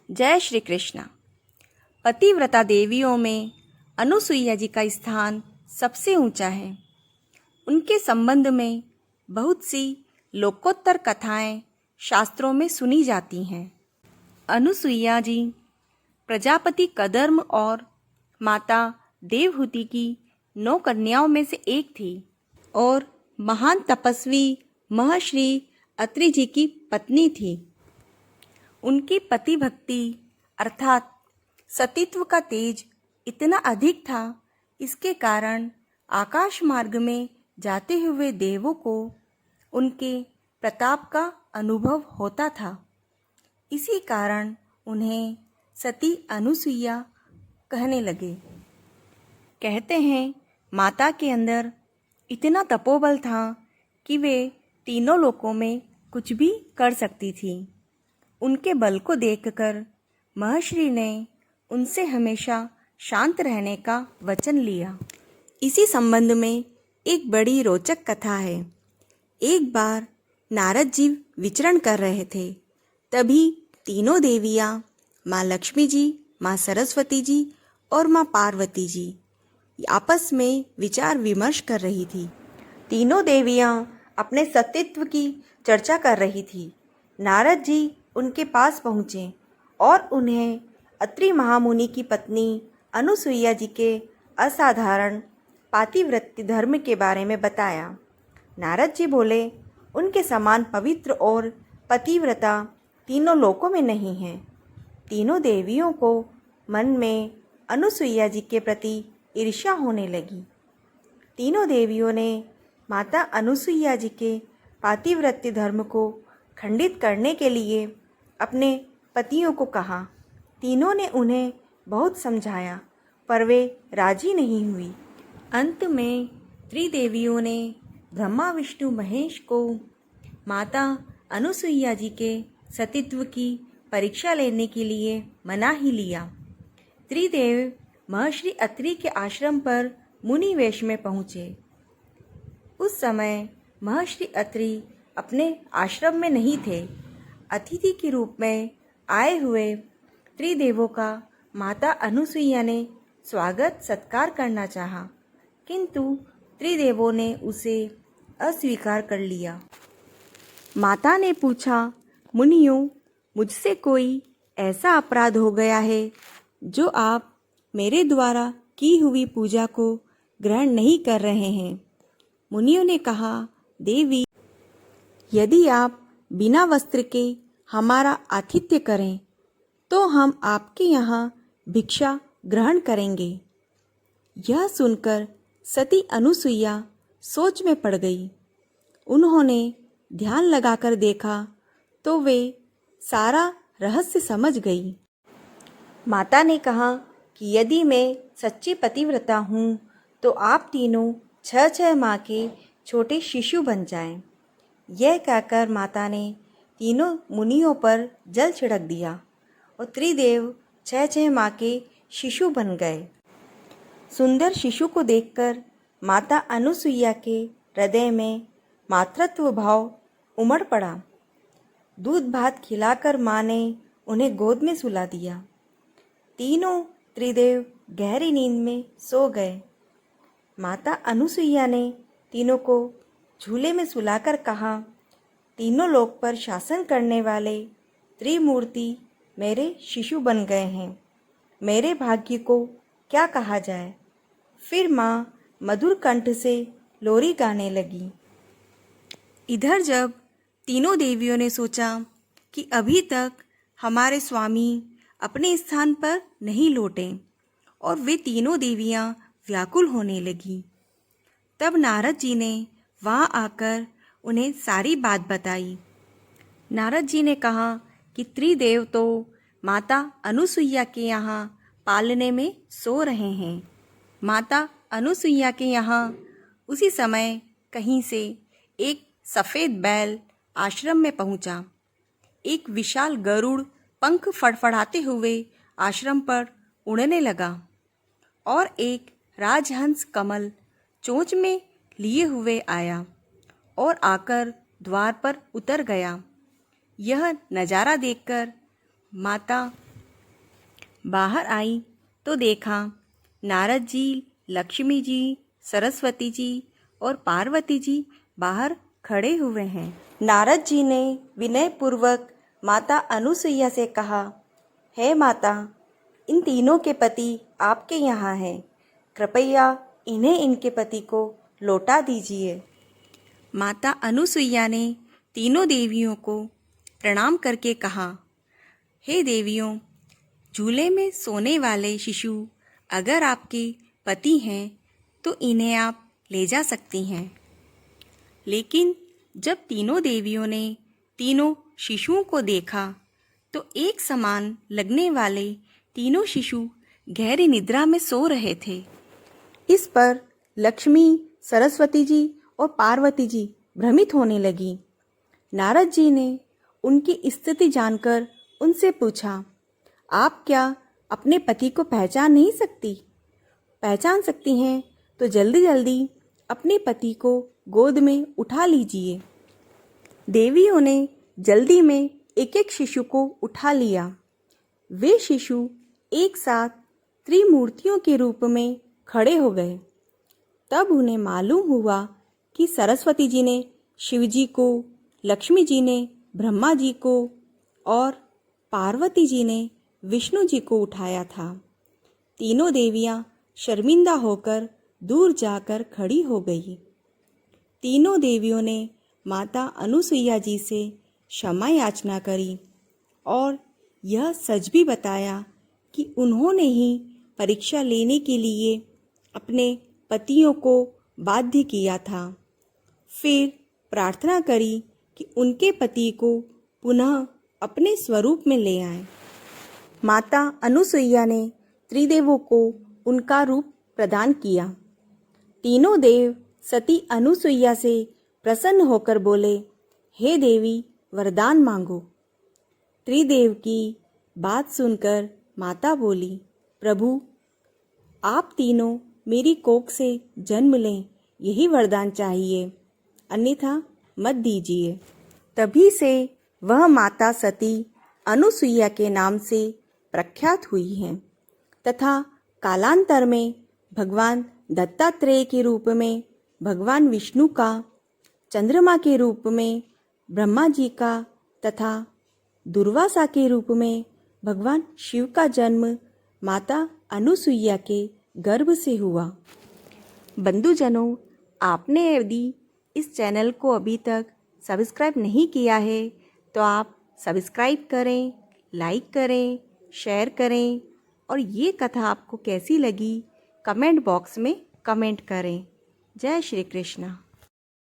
जय श्री कृष्ण। पतिव्रता देवियों में अनुसुईया जी का स्थान सबसे ऊंचा है। उनके संबंध में बहुत सी लोकोत्तर कथाएं शास्त्रों में सुनी जाती हैं। अनुसुईया जी प्रजापति कदर्म और माता देवहूति की 9 कन्याओं में से एक थी और महान तपस्वी महर्षि अत्रि जी की पत्नी थी। उनकी पति भक्ति अर्थात सतीत्व का तेज इतना अधिक था, इसके कारण आकाश मार्ग में जाते हुए देवों को उनके प्रताप का अनुभव होता था। इसी कारण उन्हें सती अनुसुईया कहने लगे। कहते हैं माता के अंदर इतना तपोबल था कि वे तीनों लोकों में कुछ भी कर सकती थी। उनके बल को देखकर महर्षि ने उनसे हमेशा शांत रहने का वचन लिया। इसी संबंध में एक बड़ी रोचक कथा है। एक बार नारद जी विचरण कर रहे थे, तभी तीनों देवियाँ माँ लक्ष्मी जी, माँ सरस्वती जी और माँ पार्वती जी आपस में विचार विमर्श कर रही थी। तीनों देवियाँ अपने सतीत्व की चर्चा कर रही थी। नारद जी उनके पास पहुँचे और उन्हें अत्रि महामुनि की पत्नी अनुसुईया जी के असाधारण पातिव्रत्य धर्म के बारे में बताया। नारद जी बोले, उनके समान पवित्र और पतिव्रता तीनों लोकों में नहीं है। तीनों देवियों को मन में अनुसुईया जी के प्रति ईर्ष्या होने लगी। तीनों देवियों ने माता अनुसुईया जी के पातिव्रत्य धर्म को खंडित करने के लिए अपने पतियों को कहा। तीनों ने उन्हें बहुत समझाया, पर वे राजी नहीं हुई। अंत में त्रिदेवियों ने ब्रह्मा विष्णु महेश को माता अनुसुईया जी के सतीत्व की परीक्षा लेने के लिए मना ही लिया। त्रिदेव महर्षि अत्रि के आश्रम पर मुनि वेश में पहुँचे। उस समय महर्षि अत्रि अपने आश्रम में नहीं थे। अतिथि के रूप में आए हुए त्रिदेवों का माता अनुसुईया ने स्वागत सत्कार करना चाहा, किंतु त्रिदेवों ने उसे अस्वीकार कर लिया। माता ने पूछा, मुनियों, मुझसे कोई ऐसा अपराध हो गया है जो आप मेरे द्वारा की हुई पूजा को ग्रहण नहीं कर रहे हैं? मुनियों ने कहा, देवी, यदि आप बिना वस्त्र के हमारा आतिथ्य करें तो हम आपके यहाँ भिक्षा ग्रहण करेंगे। यह सुनकर सती अनुसुईया सोच में पड़ गई। उन्होंने ध्यान लगाकर देखा तो वे सारा रहस्य समझ गई। माता ने कहा कि यदि मैं सच्ची पतिव्रता हूँ तो आप तीनों 6-6 माह के छोटे शिशु बन जाएं। यह कहकर माता ने तीनों मुनियों पर जल छिड़क दिया और त्रिदेव 6-6 माह के शिशु बन गए। सुंदर शिशु को देखकर माता अनुसुईया के हृदय में मातृत्व भाव उमड़ पड़ा। दूध भात खिलाकर माँ ने उन्हें गोद में सुला दिया। तीनों त्रिदेव गहरी नींद में सो गए। माता अनुसुईया ने तीनों को झूले में सुलाकर कहा, तीनों लोक पर शासन करने वाले त्रिमूर्ति मेरे शिशु बन गए हैं। मेरे भाग्य को क्या कहा जाए। फिर माँ मधुर कंठ से लोरी गाने लगी। इधर जब तीनों देवियों ने सोचा कि अभी तक हमारे स्वामी अपने स्थान पर नहीं लौटे और वे तीनों देवियाँ व्याकुल होने लगी, तब नारद जी ने वहाँ आकर उन्हें सारी बात बताई। नारद जी ने कहा कि त्रिदेव तो माता अनुसुईया के यहाँ पालने में सो रहे हैं। माता अनुसुईया के यहाँ उसी समय कहीं से एक सफ़ेद बैल आश्रम में पहुँचा। एक विशाल गरुड़ पंख फड़फड़ाते हुए आश्रम पर उड़ने लगा और एक राजहंस कमल चोंच में लिए हुए आया और आकर द्वार पर उतर गया। यह नज़ारा देखकर माता बाहर आई तो देखा नारद जी, लक्ष्मी जी, सरस्वती जी और पार्वती जी बाहर खड़े हुए हैं। नारद जी ने विनय पूर्वक माता अनुसुईया से कहा, हे माता, इन तीनों के पति आपके यहाँ हैं, कृपया इन्हें इनके पति को लौटा दीजिए। माता अनुसुईया ने तीनों देवियों को प्रणाम करके कहा, हे देवियों, झूले में सोने वाले शिशु अगर आपके पति हैं तो इन्हें आप ले जा सकती हैं। लेकिन जब तीनों देवियों ने तीनों शिशुओं को देखा तो एक समान लगने वाले तीनों शिशु गहरी निद्रा में सो रहे थे। इस पर लक्ष्मी, सरस्वती जी और पार्वती जी भ्रमित होने लगी। नारद जी ने उनकी स्थिति जानकर उनसे पूछा, आप क्या अपने पति को पहचान नहीं सकती? पहचान सकती हैं तो जल्दी जल्दी अपने पति को गोद में उठा लीजिए। देवियों ने जल्दी में एक एक शिशु को उठा लिया। वे शिशु एक साथ त्रिमूर्तियों के रूप में खड़े हो गए। तब उन्हें मालूम हुआ कि सरस्वती जी ने शिवजी को, लक्ष्मी जी ने ब्रह्मा जी को और पार्वती जी ने विष्णु जी को उठाया था। तीनों देवियां शर्मिंदा होकर दूर जाकर खड़ी हो गई। तीनों देवियों ने माता अनुसुईया जी से क्षमा याचना करी और यह सच भी बताया कि उन्होंने ही परीक्षा लेने के लिए अपने पतियों को बाध्य किया था। फिर प्रार्थना करी कि उनके पति को पुनः अपने स्वरूप में ले आए। माता अनुसुईया ने त्रिदेवों को उनका रूप प्रदान किया। तीनों देव सती अनुसुईया से प्रसन्न होकर बोले, हे देवी, वरदान मांगो। त्रिदेव की बात सुनकर माता बोली, प्रभु, आप तीनों मेरी कोख से जन्म लें, यही वरदान चाहिए, अन्यथा मत दीजिए। तभी से वह माता सती अनुसुईया के नाम से प्रख्यात हुई हैं तथा कालांतर में भगवान दत्तात्रेय के रूप में भगवान विष्णु का, चंद्रमा के रूप में ब्रह्मा जी का तथा दुर्वासा के रूप में भगवान शिव का जन्म माता अनुसुईया के गर्भ से हुआ। बंधुजनों, आपने यदि इस चैनल को अभी तक सब्सक्राइब नहीं किया है तो आप सब्सक्राइब करें, लाइक करें, शेयर करें और ये कथा आपको कैसी लगी कमेंट बॉक्स में कमेंट करें। जय श्री कृष्ण।